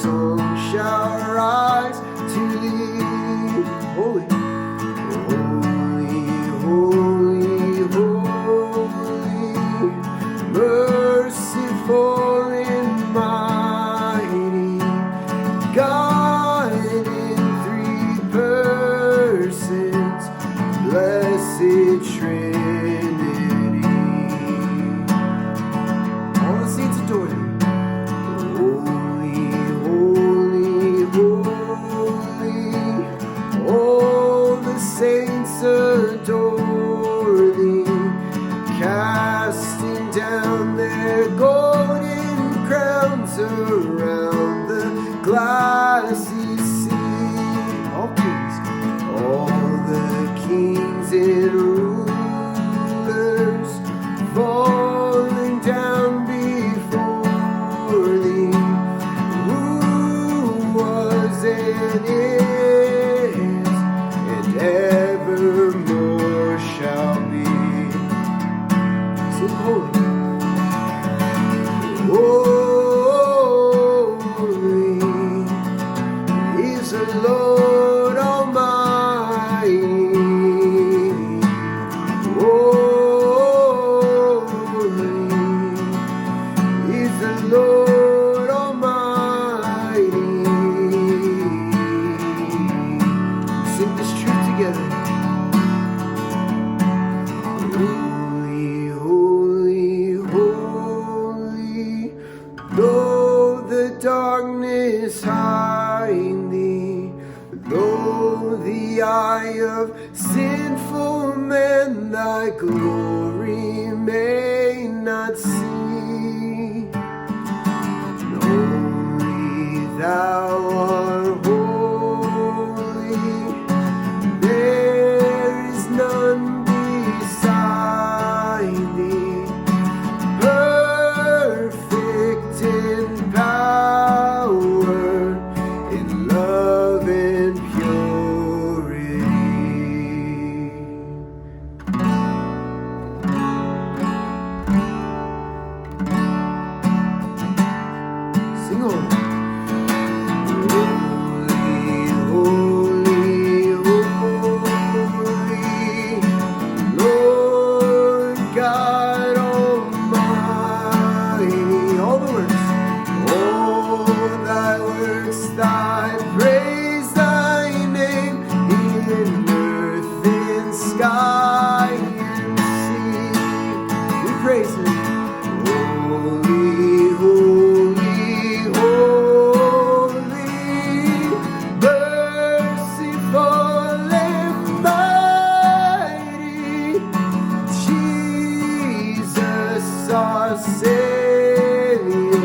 song shall rise to thee. Holy, holy, holy, merciful and mighty, God in three persons, blessed Trinity. All the saints adore thee. Holy, holy, holy, all the saints adore thee, casting down their golden crowns around the glassy sea. All the kings and rulers falling down before thee, who was and is and evermore shall be. Sing holy. Holy is the Lord Almighty. Holy is the Lord Almighty. Sing this truth together. Holy, holy, holy, though the darkness hide thee, though the eye of sinful men thy glory may not see, only thou art holy, there is none beside thee, perfect in power, in love and purity. Sing on. Holy, holy, holy, Lord God Almighty. All the works, all thy works, thy praise, thy name in earth and sky and sea. We praise him. Holy, holy, holy, merciful and mighty, Jesus our Savior,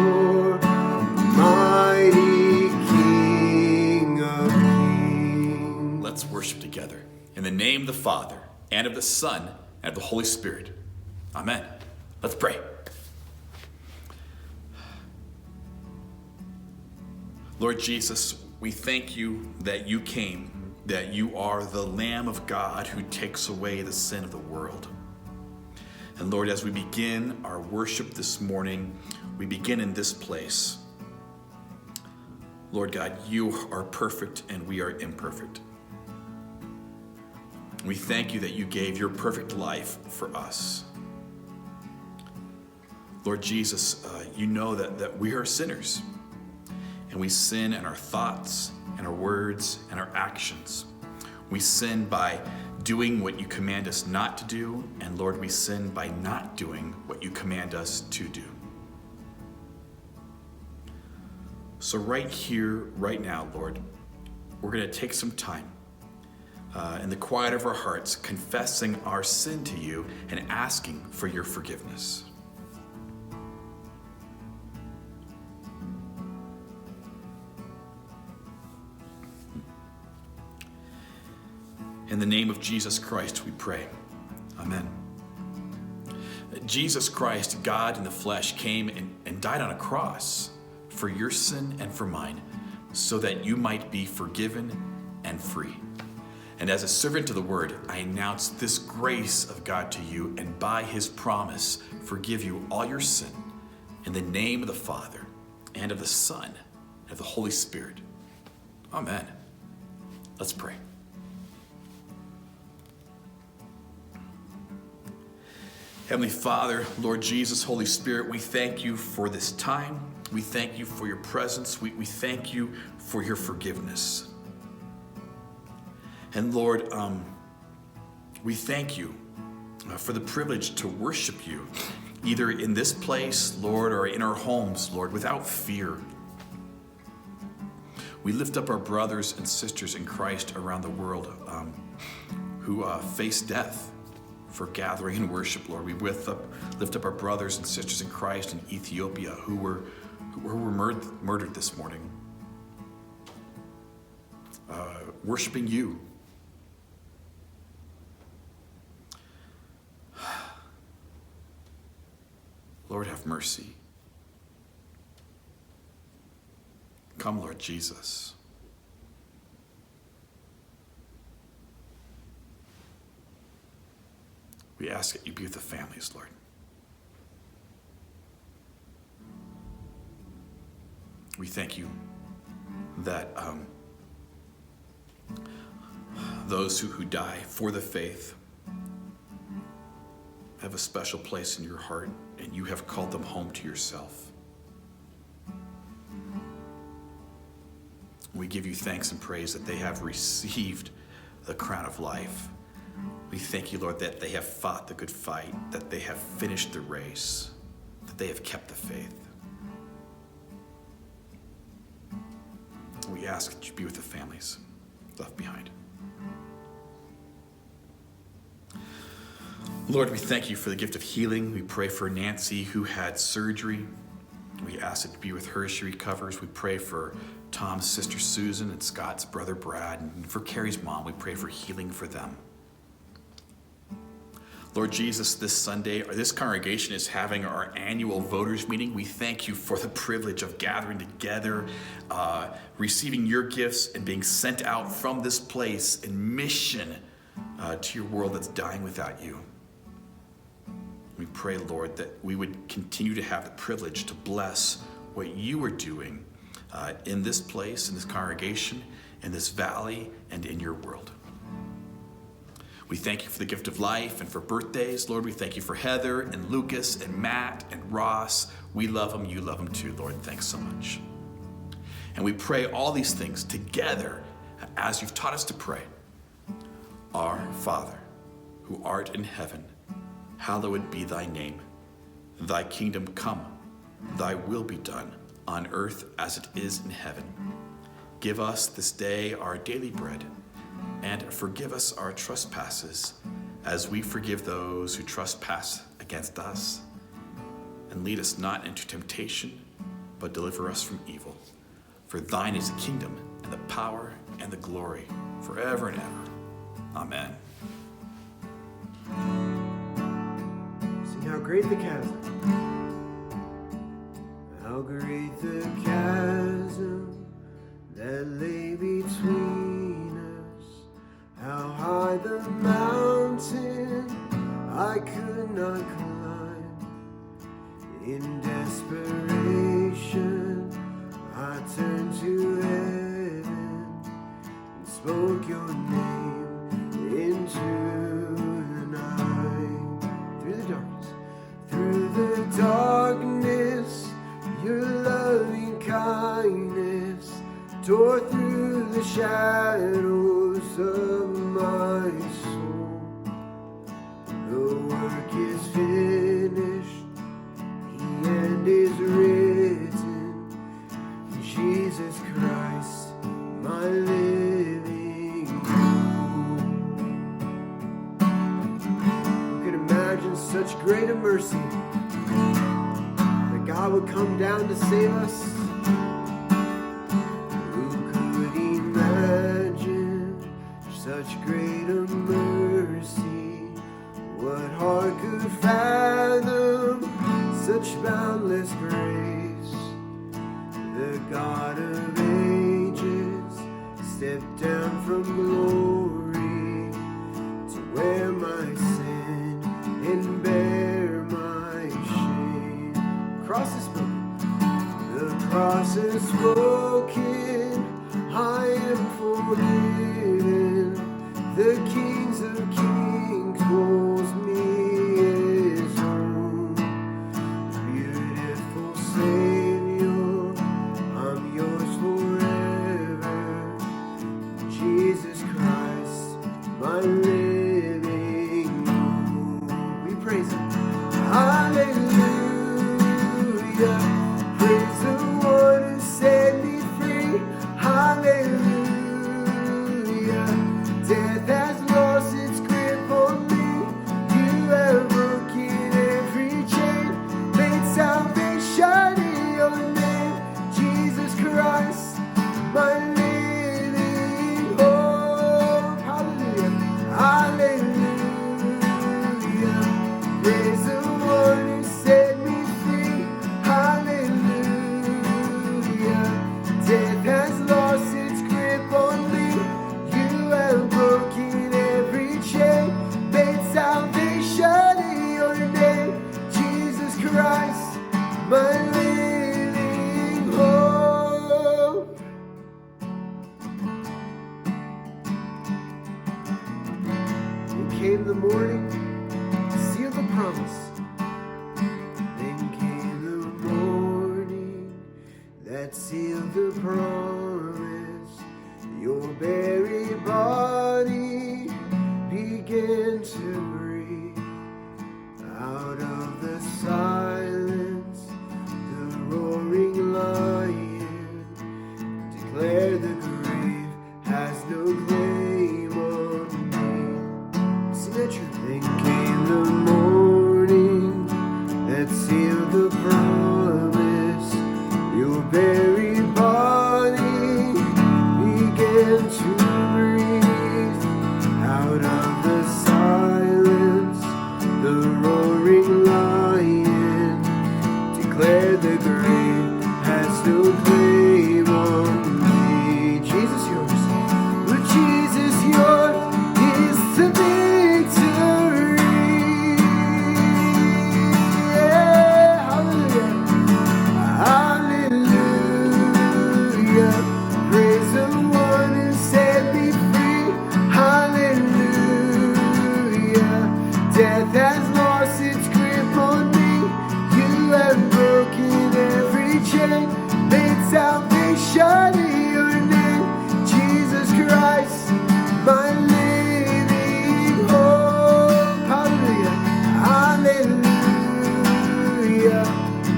mighty King of kings. Let's worship together. In the name of the Father, and of the Son, and of the Holy Spirit. Amen. Let's pray. Lord Jesus, we thank you that you came, that you are the Lamb of God who takes away the sin of the world. And Lord, as we begin our worship this morning, we begin in this place. Lord God, you are perfect and we are imperfect. We thank you that you gave your perfect life for us. Lord Jesus, you know that we are sinners. And we sin in our thoughts, and our words, and our actions. We sin by doing what you command us not to do, and Lord, we sin by not doing what you command us to do. So right here, right now, Lord, we're going to take some time in the quiet of our hearts, confessing our sin to you and asking for your forgiveness. In the name of Jesus Christ, we pray. Amen. Jesus Christ, God in the flesh, came and died on a cross for your sin and for mine, so that you might be forgiven and free. And as a servant to the word, I announce this grace of God to you, and by his promise, forgive you all your sin, in the name of the Father, and of the Son, and of the Holy Spirit. Amen. Let's pray. Heavenly Father, Lord Jesus, Holy Spirit, we thank you for this time. We thank you for your presence. We thank you for your forgiveness. And Lord, we thank you for the privilege to worship you, either in this place, Lord, or in our homes, Lord, without fear. We lift up our brothers and sisters in Christ around the world who face death for gathering and worship, Lord. We lift up our brothers and sisters in Christ in Ethiopia who were murdered this morning, worshiping you. Lord, have mercy. Come, Lord Jesus. We ask that you be with the families, Lord. We thank you that those who die for the faith have a special place in your heart, and you have called them home to yourself. We give you thanks and praise that they have received the crown of life. We thank you, Lord, that they have fought the good fight, that they have finished the race, that they have kept the faith. We ask that you be with the families left behind. Lord, we thank you for the gift of healing. We pray for Nancy, who had surgery. We ask that you be with her as she recovers. We pray for Tom's sister Susan and Scott's brother Brad, and for Carrie's mom. We pray for healing for them. Lord Jesus, this Sunday, this congregation is having our annual voters meeting. We thank you for the privilege of gathering together, receiving your gifts, and being sent out from this place in mission to your world that's dying without you. We pray, Lord, that we would continue to have the privilege to bless what you are doing in this place, in this congregation, in this valley, and in your world. We thank you for the gift of life and for birthdays. Lord, we thank you for Heather and Lucas and Matt and Ross. We love them. You love them too, Lord. Thanks so much. And we pray all these things together as you've taught us to pray. Our Father, who art in heaven, hallowed be thy name. Thy kingdom come, thy will be done on earth as it is in heaven. Give us this day our daily bread, and forgive us our trespasses, as we forgive those who trespass against us. And lead us not into temptation, but deliver us from evil. For thine is the kingdom, and the power, and the glory, forever and ever. Amen. Sing how great the chasm. How great the chasm that lay between us. How high the mountain I could not climb. In desperation I turned to heaven and spoke your name into the night. Through the darkness, your loving kindness tore through the shadows of my soul. The work is finished, the end is written. Jesus Christ, my living hope. Who could imagine such great a mercy, that God would come down to save us? Who could imagine such great a mercy? What heart could fathom such boundless grace? The God of ages stepped down from glory to wear my sin and bear my shame. The cross is spoken, the cross is spoken. living. The kings of kings calls me his own. Beautiful Savior, I'm yours forever. Jesus Christ, my living hope. We praise him. Hallelujah. Praise the one who set me free. Hallelujah. Death has lost its grip on me. You have broken every chain. Made salvation in your name. Jesus Christ, my living hope. Hallelujah. Hallelujah. Praise the one who set me free. Hallelujah. Death has lost its grip on me. You have broken every chain. Made salvation in your name. Jesus Christ, my living hope. Then came the morning, sealed the promise. Then came the morning that sealed the promise. Your buried body began to breathe. Out of the silence, the roaring lion declared the grave has no claim on me. See that truth? Then came the morning that sealed the promise. Your buried body began to breathe. Out of the silence, the roaring lion declared the grave has no claim on me. Jesus yours, with Jesus yours is the victory. Yeah, hallelujah. Hallelujah. Praise the one who set me free. Hallelujah. Death has lost its grip on me. You have broken every chain. Made salvation in your name. Jesus Christ, my living hope. Hallelujah. Hallelujah.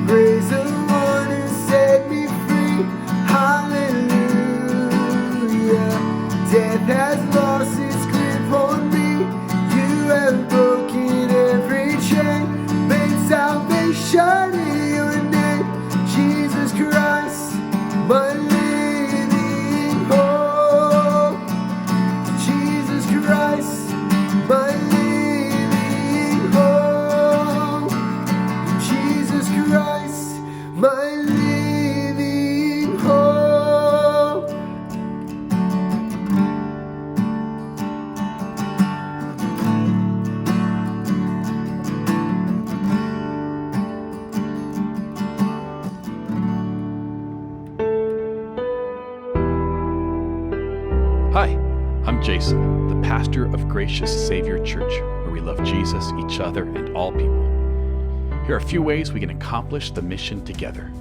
Praise the one who set me free. Hallelujah. Death has lost its grip on me. You have broken every chain. Made salvation in your name. Jesus Christ, my living hope. Jesus Christ, my living hope. Jesus Christ, my living hope. Hi, I'm Jason, the pastor of Gracious Savior Church, where we love Jesus, each other, and all people. Here are a few ways we can accomplish the mission together.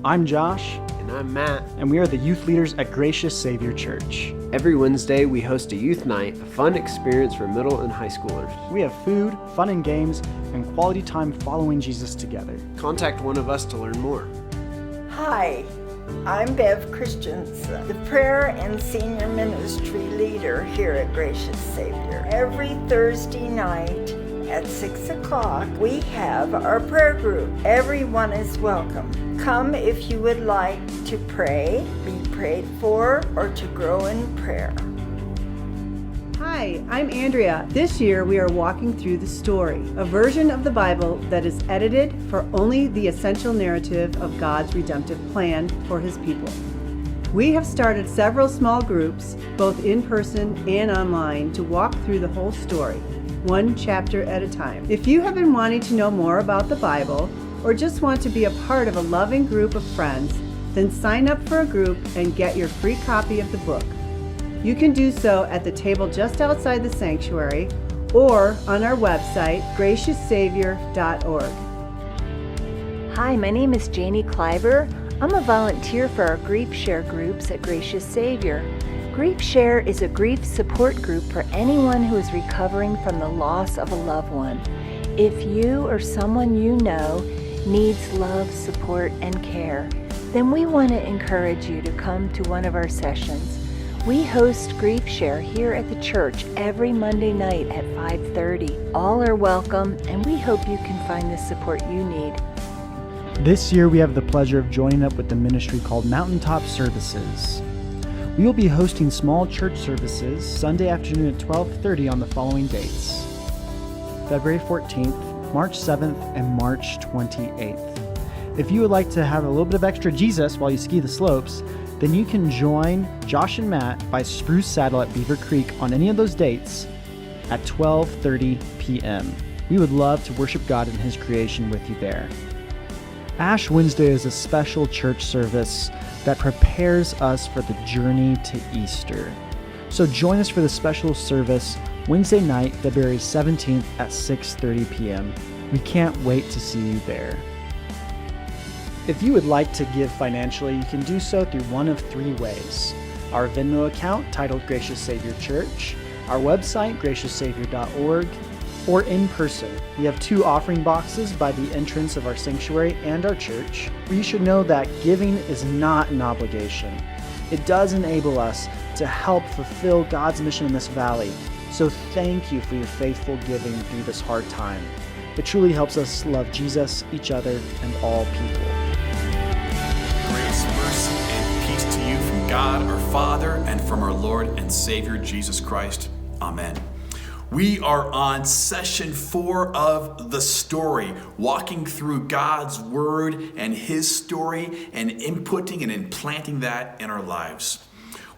I'm Josh, And I'm Matt. and we are the youth leaders at Gracious Savior Church. Every Wednesday, we host a youth night, a fun experience for middle and high schoolers. We have food, fun and games, and quality time following Jesus together. Contact one of us to learn more. Hi, I'm Bev Christensen, the prayer and senior ministry leader here at Gracious Savior. Every Thursday night at 6 o'clock, we have our prayer group. Everyone is welcome. Come if you would like to pray, be prayed for, or to grow in prayer. Hi, I'm Andrea. This year we are walking through the story, a version of the Bible that is edited for only the essential narrative of God's redemptive plan for His people. We have started several small groups, both in person and online, to walk through the whole story, one chapter at a time. If you have been wanting to know more about the Bible, or just want to be a part of a loving group of friends, then sign up for a group and get your free copy of the book, You can do so at the table just outside the sanctuary or on our website, gracioussavior.org. Hi, my name is Janie Kleiber. I'm a volunteer for our Grief Share groups at Gracious Savior. Grief Share is a grief support group for anyone who is recovering from the loss of a loved one. If you or someone you know needs love, support, and care, then we want to encourage you to come to one of our sessions. We host Grief Share here at the church every Monday night at 5:30. All are welcome, and we hope you can find the support you need. This year, we have the pleasure of joining up with the ministry called Mountaintop Services. We will be hosting small church services Sunday afternoon at 12:30 on the following dates: February 14th, March 7th, and March 28th. If you would like to have a little bit of extra Jesus while you ski the slopes, then you can join Josh and Matt by Spruce Saddle at Beaver Creek on any of those dates at 12:30 p.m. We would love to worship God in His creation with you there. Ash Wednesday is a special church service that prepares us for the journey to Easter. So join us for the special service Wednesday night, February 17th at 6:30 p.m. We can't wait to see you there. If you would like to give financially, you can do so through one of three ways: our Venmo account titled Gracious Savior Church, our website, gracioussavior.org, or in person. We have 2 offering boxes by the entrance of our sanctuary and our church. You should know that giving is not an obligation. It does enable us to help fulfill God's mission in this valley. So thank you for your faithful giving through this hard time. It truly helps us love Jesus, each other, and all people. Grace, mercy, and peace to you from God our Father and from our Lord and Savior Jesus Christ. Amen. We are on session 4 of The Story, walking through God's Word and His story and inputting and implanting that in our lives.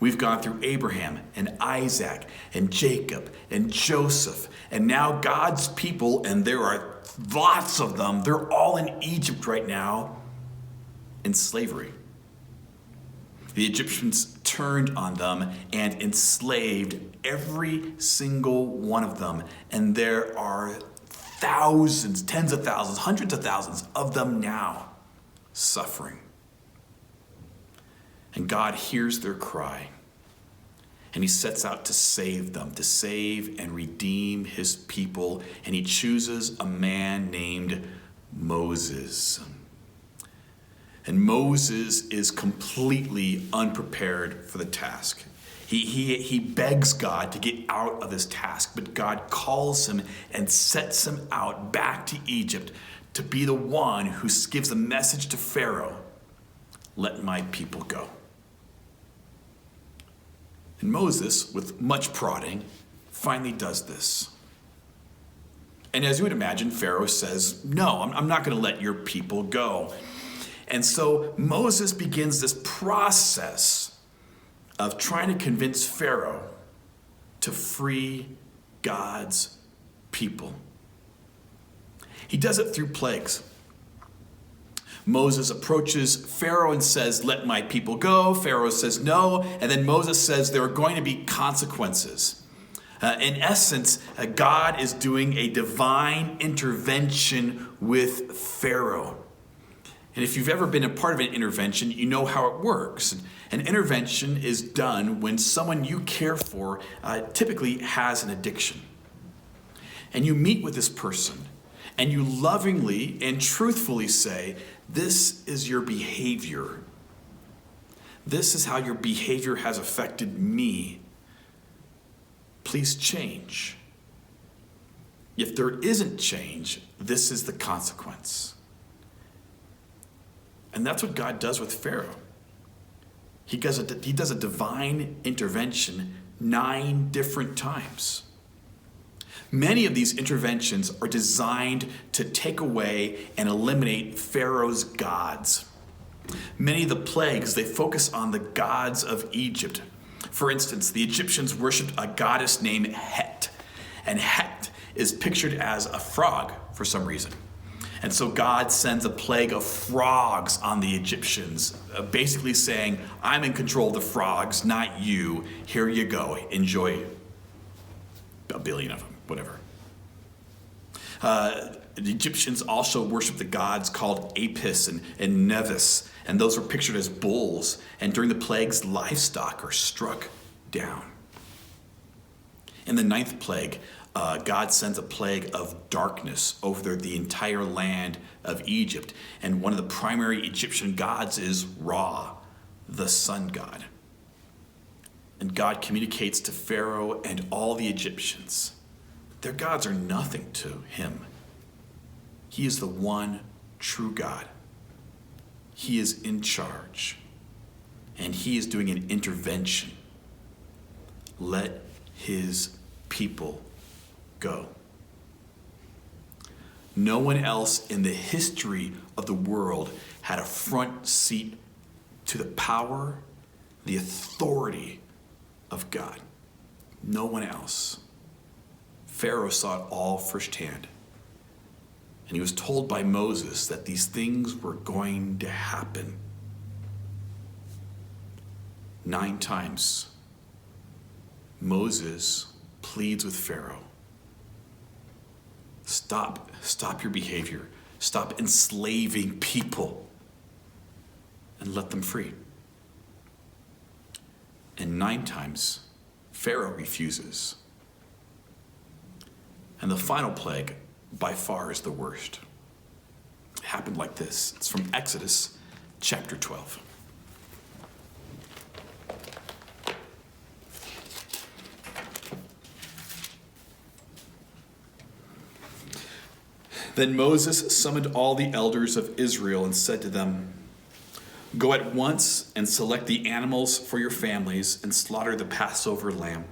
We've gone through Abraham and Isaac and Jacob and Joseph and now God's people, and there are lots of them. They're all in Egypt right now in slavery. The Egyptians turned on them and enslaved every single one of them. And there are thousands, tens of thousands, hundreds of thousands of them now suffering. And God hears their cry. And He sets out to save them, to save and redeem His people. And He chooses a man named Moses. And Moses is completely unprepared for the task. He begs God to get out of this task, but God calls him and sets him out back to Egypt to be the one who gives the message to Pharaoh, "Let my people go." And Moses, with much prodding, finally does this. And as you would imagine, Pharaoh says, "No, I'm not going to let your people go." And so Moses begins this process of trying to convince Pharaoh to free God's people. He does it through plagues. Moses approaches Pharaoh and says, "Let my people go." Pharaoh says no, and then Moses says there are going to be consequences. In essence, God is doing a divine intervention with Pharaoh. And if you've ever been a part of an intervention, you know how it works. An intervention is done when someone you care for typically has an addiction. And you meet with this person, and you lovingly and truthfully say, "This is your behavior. This is how your behavior has affected me. Please change. If there isn't change, this is the consequence." And that's what God does with Pharaoh. He does a divine intervention 9 different times. Many of these interventions are designed to take away and eliminate Pharaoh's gods. Many of the plagues, they focus on the gods of Egypt. For instance, the Egyptians worshipped a goddess named Het. And Het is pictured as a frog for some reason. And so God sends a plague of frogs on the Egyptians, basically saying, I'm in control of the frogs, not you. Here you go. Enjoy a billion of them, whatever. The Egyptians also worshiped the gods called Apis and Nevis, and those were pictured as bulls. And during the plagues, livestock are struck down. In the 9th plague, God sends a plague of darkness over the entire land of Egypt. And one of the primary Egyptian gods is Ra, the sun god. And God communicates to Pharaoh and all the Egyptians. Their gods are nothing to him. He is the one true God. He is in charge. And he is doing an intervention. Let his people go. No one else in the history of the world had a front seat to the power, the authority of God. No one else. Pharaoh saw it all firsthand. And he was told by Moses that these things were going to happen. 9 times, Moses pleads with Pharaoh. Stop your behavior. Stop enslaving people and let them free. And 9 times, Pharaoh refuses. And the final plague, by far, is the worst. It happened like this. It's from Exodus chapter 12. Then Moses summoned all the elders of Israel and said to them, Go at once and select the animals for your families and slaughter the Passover lamb.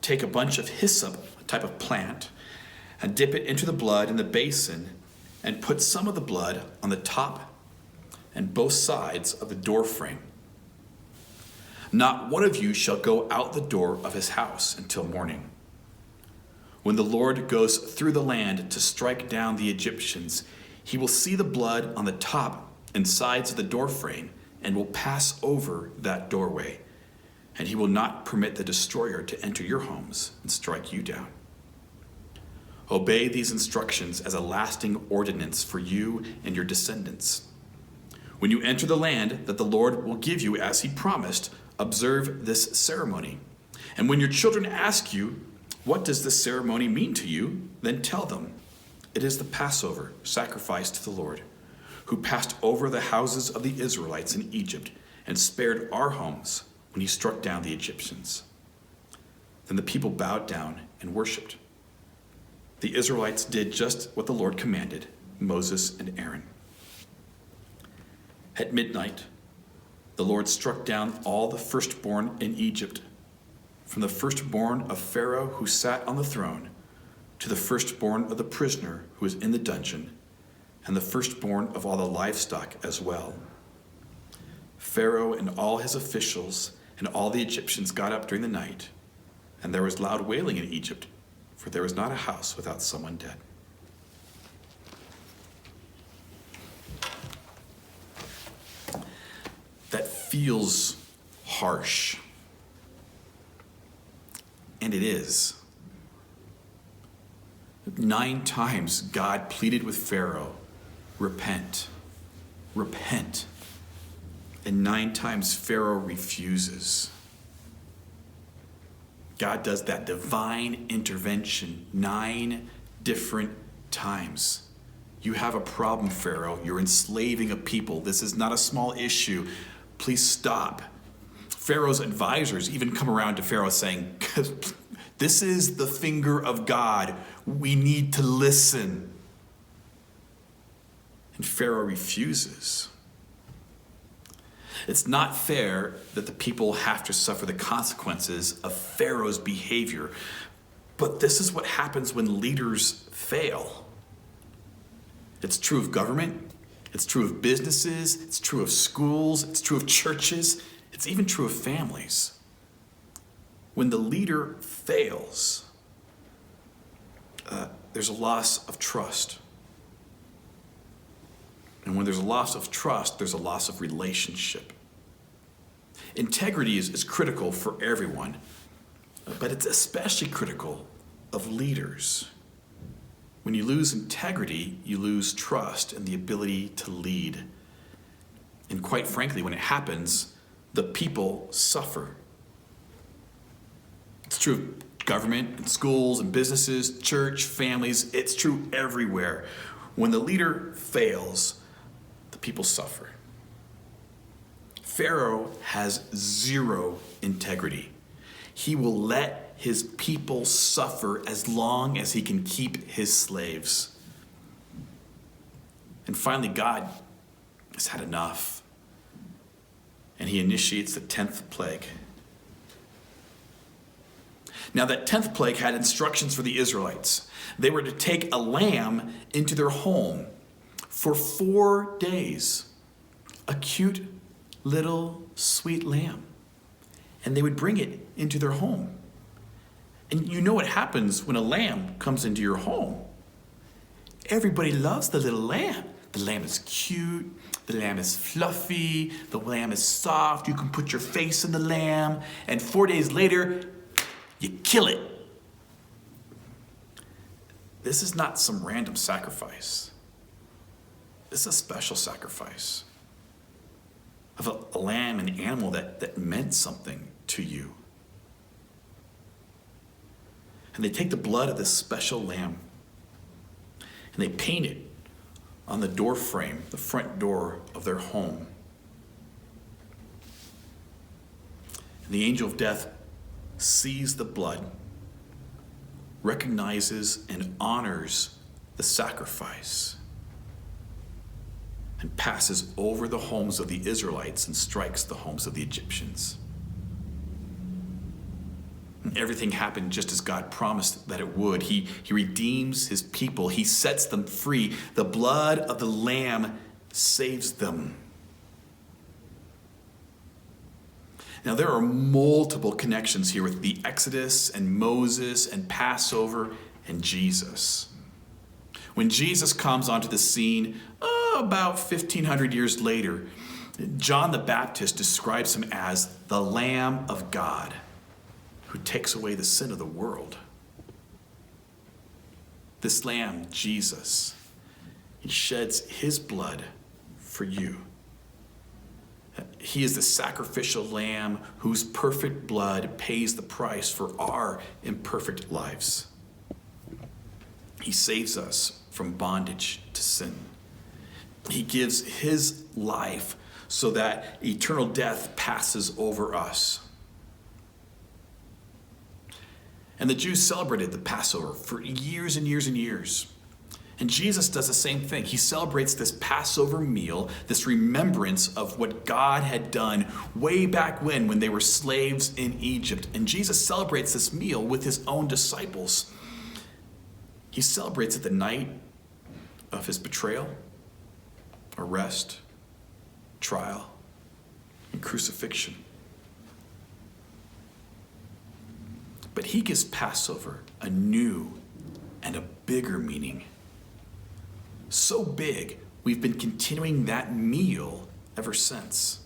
Take a bunch of hyssop, a type of plant, and dip it into the blood in the basin and put some of the blood on the top and both sides of the door frame. Not one of you shall go out the door of his house until morning. When the Lord goes through the land to strike down the Egyptians, he will see the blood on the top and sides of the doorframe and will pass over that doorway. And he will not permit the destroyer to enter your homes and strike you down. Obey these instructions as a lasting ordinance for you and your descendants. When you enter the land that the Lord will give you as he promised, observe this ceremony. And when your children ask you, What does this ceremony mean to you? Then tell them, it is the Passover sacrifice to the Lord, who passed over the houses of the Israelites in Egypt and spared our homes when he struck down the Egyptians. Then the people bowed down and worshipped. The Israelites did just what the Lord commanded Moses and Aaron. At midnight, the Lord struck down all the firstborn in Egypt, from the firstborn of Pharaoh who sat on the throne, to the firstborn of the prisoner who was in the dungeon, and the firstborn of all the livestock as well. Pharaoh and all his officials and all the Egyptians got up during the night, and there was loud wailing in Egypt, for there was not a house without someone dead. That feels harsh. And it is. 9 times God pleaded with Pharaoh, repent, repent. And 9 times Pharaoh refuses. God does that divine intervention 9 different times. You have a problem, Pharaoh. You're enslaving a people. This is not a small issue. Please stop. Pharaoh's advisors even come around to Pharaoh saying, this is the finger of God. We need to listen. And Pharaoh refuses. It's not fair that the people have to suffer the consequences of Pharaoh's behavior, but this is what happens when leaders fail. It's true of government, it's true of businesses, it's true of schools, it's true of churches, it's even true of families. When the leader fails, there's a loss of trust. And when there's a loss of trust, there's a loss of relationship. Integrity is critical for everyone, but it's especially critical of leaders. When you lose integrity, you lose trust and the ability to lead. And quite frankly, when it happens, the people suffer. It's true of government and schools and businesses, church, families. It's true everywhere. When the leader fails, the people suffer. Pharaoh has zero integrity. He will let his people suffer as long as he can keep his slaves. And finally, God has had enough. And he initiates the 10th plague. Now, that 10th plague had instructions for the Israelites. They were to take a lamb into their home for 4 days. A cute little sweet lamb. And they would bring it into their home. And you know what happens when a lamb comes into your home. Everybody loves the little lamb. The lamb is cute. The lamb is fluffy. The lamb is soft. You can put your face in the lamb. And 4 days later, you kill it. This is not some random sacrifice. This is a special sacrifice of a lamb, an animal that meant something to you. And they take the blood of this special lamb and they paint it on the door frame, the front door of their home. And the angel of death sees the blood, recognizes and honors the sacrifice, and passes over the homes of the Israelites and strikes the homes of the Egyptians. And everything happened just as God promised that it would. He redeems his people. He sets them free. The blood of the Lamb saves them. Now, there are multiple connections here with the Exodus and Moses and Passover and Jesus. When Jesus comes onto the scene, about 1,500 years later, John the Baptist describes him as the Lamb of God who takes away the sin of the world. This Lamb, Jesus, he sheds his blood for you. He is the sacrificial lamb whose perfect blood pays the price for our imperfect lives. He saves us from bondage to sin. He gives his life so that eternal death passes over us. And the Jews celebrated the Passover for years and years and years. And Jesus does the same thing. He celebrates this Passover meal, this remembrance of what God had done way back when they were slaves in Egypt. And Jesus celebrates this meal with his own disciples. He celebrates it the night of his betrayal, arrest, trial, and crucifixion. But he gives Passover a new and a bigger meaning. So big, we've been continuing that meal ever since.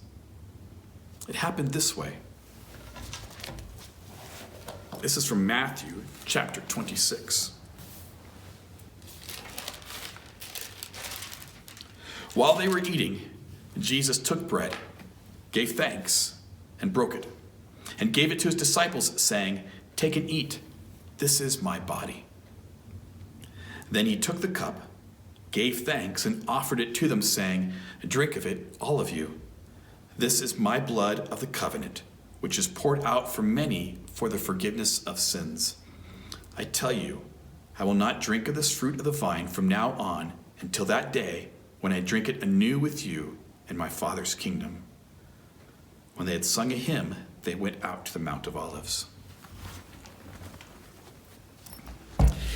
It happened this way. This is from Matthew chapter 26. While they were eating, Jesus took bread, gave thanks, and broke it, and gave it to his disciples, saying, "Take and eat. This is my body." Then he took the cup, gave thanks, and offered it to them, saying, "Drink of it, all of you. This is my blood of the covenant, which is poured out for many for the forgiveness of sins. I tell you, I will not drink of this fruit of the vine from now on until that day when I drink it anew with you in my Father's kingdom." When they had sung a hymn, they went out to the Mount of Olives.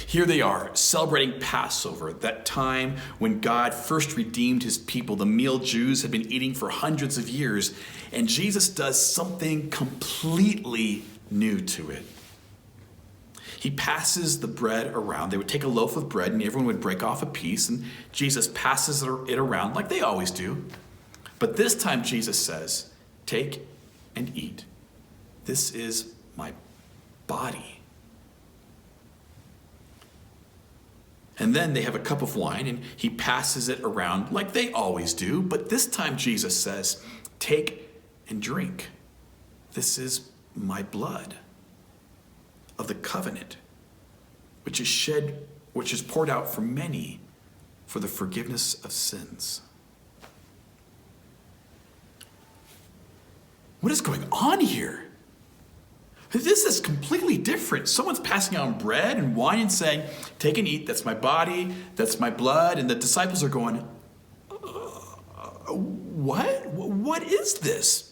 Here they are, celebrating Passover, that time when God first redeemed his people, the meal Jews had been eating for hundreds of years, and Jesus does something completely new to it. He passes the bread around. They would take a loaf of bread and everyone would break off a piece, and Jesus passes it around like they always do. But this time Jesus says, "Take and eat. This is my body." And then they have a cup of wine and he passes it around like they always do. But this time Jesus says, "Take and drink. This is my blood of the covenant, which is poured out for many for the forgiveness of sins." What is going on here? This is completely different. Someone's passing out bread and wine and saying, "Take and eat, that's my body, that's my blood." And the disciples are going, what? What is this?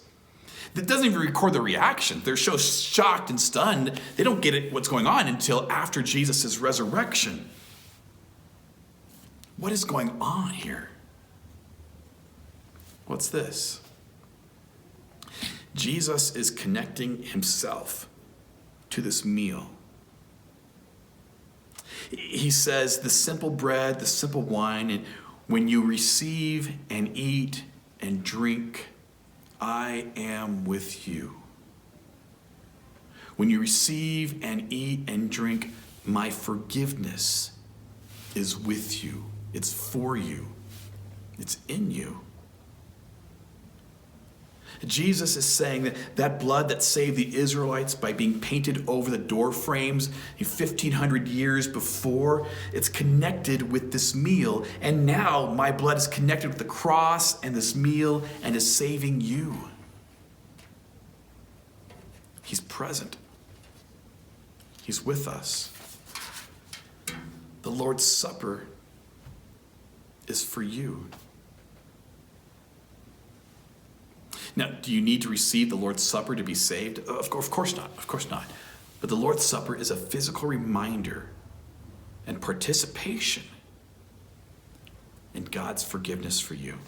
It doesn't even record the reaction. They're so shocked and stunned, they don't get it, what's going on until after Jesus' resurrection. What is going on here? What's this? Jesus is connecting himself to this meal. He says, the simple bread, the simple wine, and when you receive and eat and drink, I am with you. When you receive and eat and drink, my forgiveness is with you. It's for you. It's in you. Jesus is saying that that blood that saved the Israelites by being painted over the door frames 1,500 years before, it's connected with this meal. And now my blood is connected with the cross and this meal and is saving you. He's present. He's with us. The Lord's Supper is for you. Now, do you need to receive the Lord's Supper to be saved? Of course not. Of course not. But the Lord's Supper is a physical reminder and participation in God's forgiveness for you.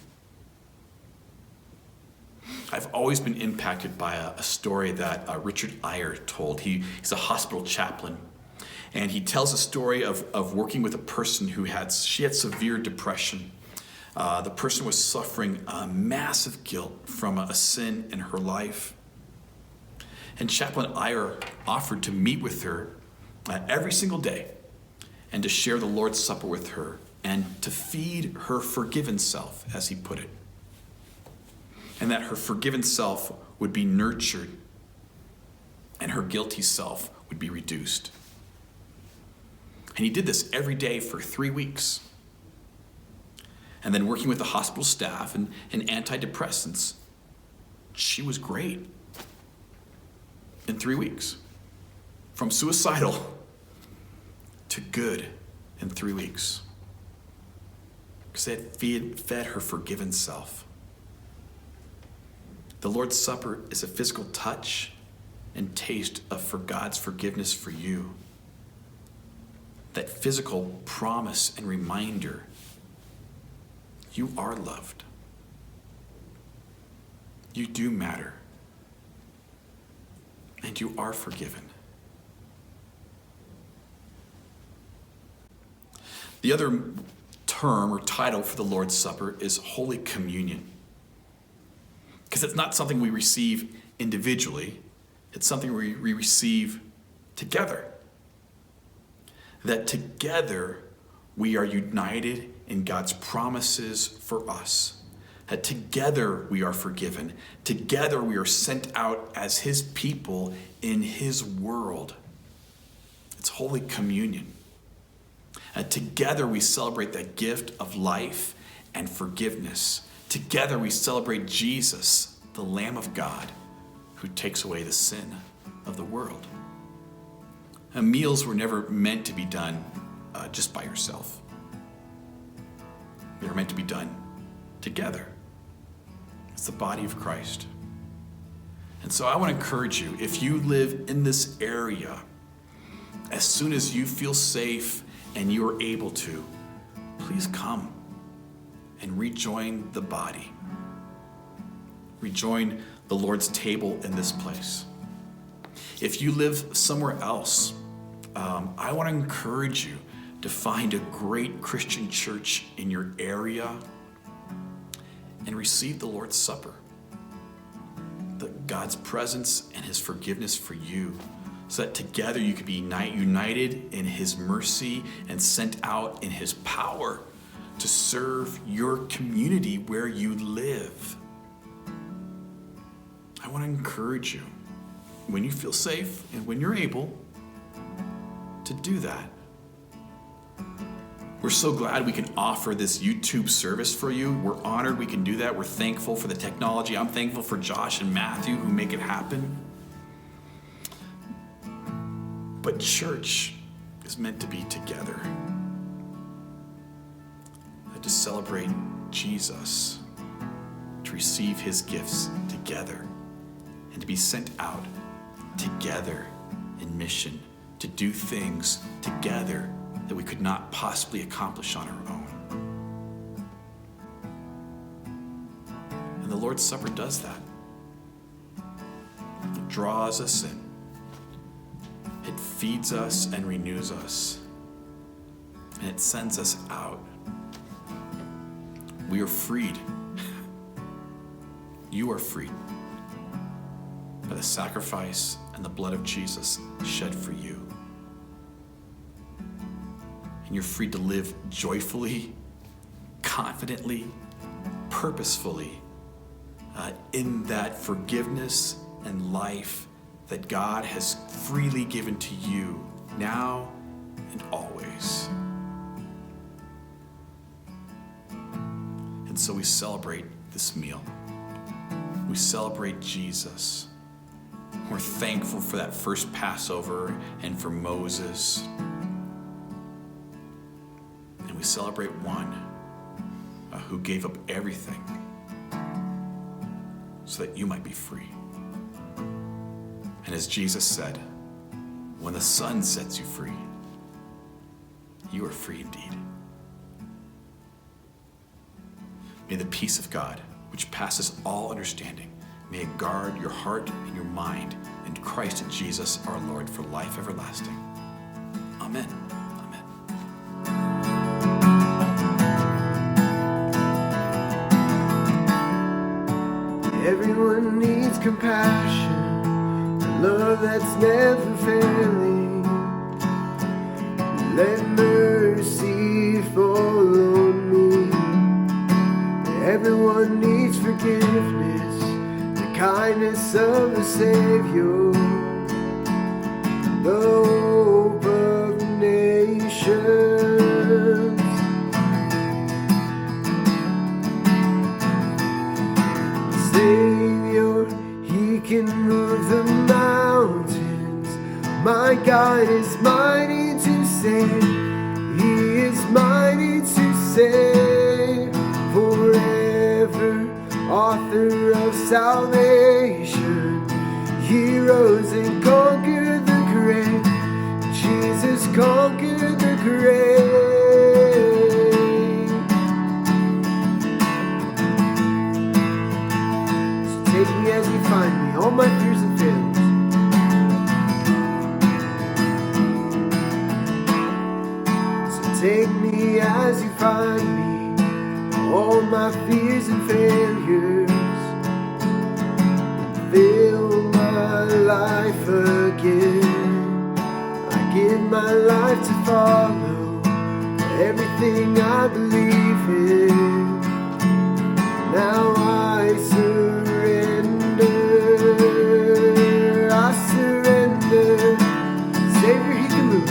I've always been impacted by a story that Richard Eyre told. He's a hospital chaplain. And he tells a story of working with a person who had severe depression. The person was suffering massive guilt from a sin in her life. And Chaplain Eyre offered to meet with her every single day and to share the Lord's Supper with her and to feed her forgiven self, as he put it. And that her forgiven self would be nurtured and her guilty self would be reduced. And he did this every day for 3 weeks. And then working with the hospital staff and antidepressants, she was great in 3 weeks. From suicidal to good in 3 weeks. Because they had fed her forgiven self. The Lord's Supper is a physical touch and taste for God's forgiveness for you. That physical promise and reminder, you are loved. You do matter. And you are forgiven. The other term or title for the Lord's Supper is Holy Communion. Because it's not something we receive individually, it's something we receive together. That together we are united in God's promises for us. That together we are forgiven. Together we are sent out as his people in his world. It's Holy Communion. And together we celebrate that gift of life and forgiveness. Together we celebrate Jesus, the Lamb of God, who takes away the sin of the world. And meals were never meant to be done just by yourself. They were meant to be done together. It's the body of Christ. And so I want to encourage you, if you live in this area, as soon as you feel safe and you are able to, please come and rejoin the body. Rejoin the Lord's table in this place. If you live somewhere else, I want to encourage you to find a great Christian church in your area and receive the Lord's Supper, God's presence and his forgiveness for you, so that together you can be united in his mercy and sent out in his power to serve your community where you live. I want to encourage you, when you feel safe and when you're able, to do that. We're so glad we can offer this YouTube service for you. We're honored we can do that. We're thankful for the technology. I'm thankful for Josh and Matthew who make it happen. But church is meant to be together, to celebrate Jesus, to receive his gifts together, and to be sent out together in mission, to do things together that we could not possibly accomplish on our own. And the Lord's Supper does that. It draws us in. It feeds us and renews us. And it sends us out. We are freed. You are freed by the sacrifice and the blood of Jesus shed for you. And you're free to live joyfully, confidently, purposefully in that forgiveness and life that God has freely given to you now and always. And so we celebrate this meal. We celebrate Jesus. We're thankful for that first Passover and for Moses. And we celebrate one who gave up everything so that you might be free. And as Jesus said, when the Son sets you free, you are free indeed. May the peace of God, which passes all understanding, may it guard your heart and your mind in Christ Jesus our Lord for life everlasting. Amen. Everyone needs compassion, love that's never failing. Let mercy fall on me. Everyone needs forgiveness, the kindness of the Savior, the hope of the nations. Savior, he can move the mountains. My God is mighty to save. He is mighty to save. Forever, author of salvation. He rose and conquered the grave. Jesus conquered the grave. Take me as you find me, all my fears and failures. So take me as you find me, all my fears and failures. Fill my life again. I give my life to follow everything I believe in. Now I surrender. Savior, he can move.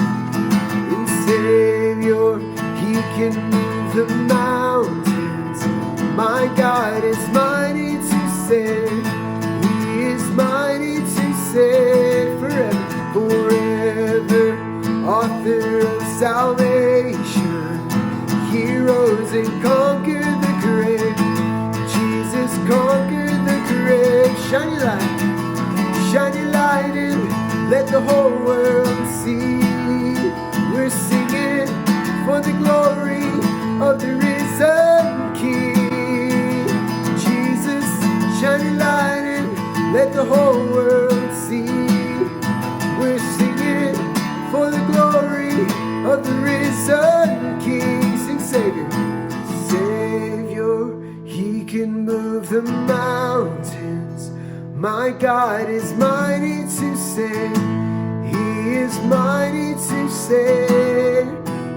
And Savior, he can move the mountains. My God is mighty to save. He is mighty to save forever. Forever, author of salvation. He rose and conquered the grave. Jesus conquered the grave. Shine your light in, let the whole world see. We're singing for the glory of the risen King. Jesus, shine your light in, let the whole world see. We're singing for the glory of the risen King. Sing Savior, Savior, He can move the mountains. My God is mighty to save. He is mighty to save.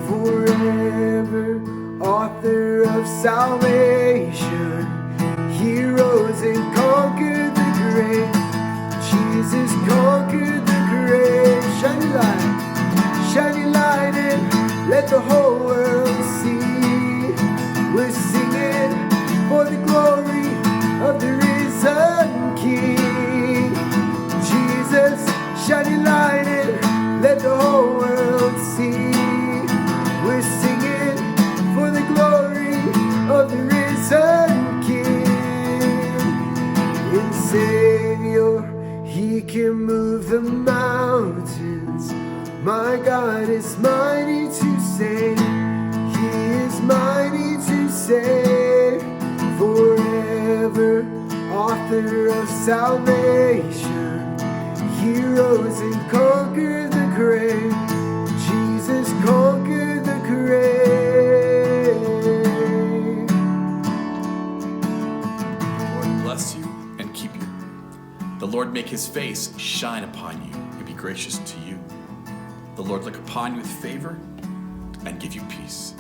Forever, author of salvation. He rose and conquered the grave. Jesus conquered the grave. Shine your light in, let the whole world see. We're singing for the glory of the risen King. Jesus, shine your light in, let the whole world see. We're singing for the glory of the risen King. And Savior, He can move the mountains. My God is mighty to save. He is mighty to save. Forever, author of salvation. He rose and conquered the grave. Jesus conquered the grave. The Lord bless you and keep you. The Lord make His face shine upon you and be gracious to you. The Lord look upon you with favor and give you peace.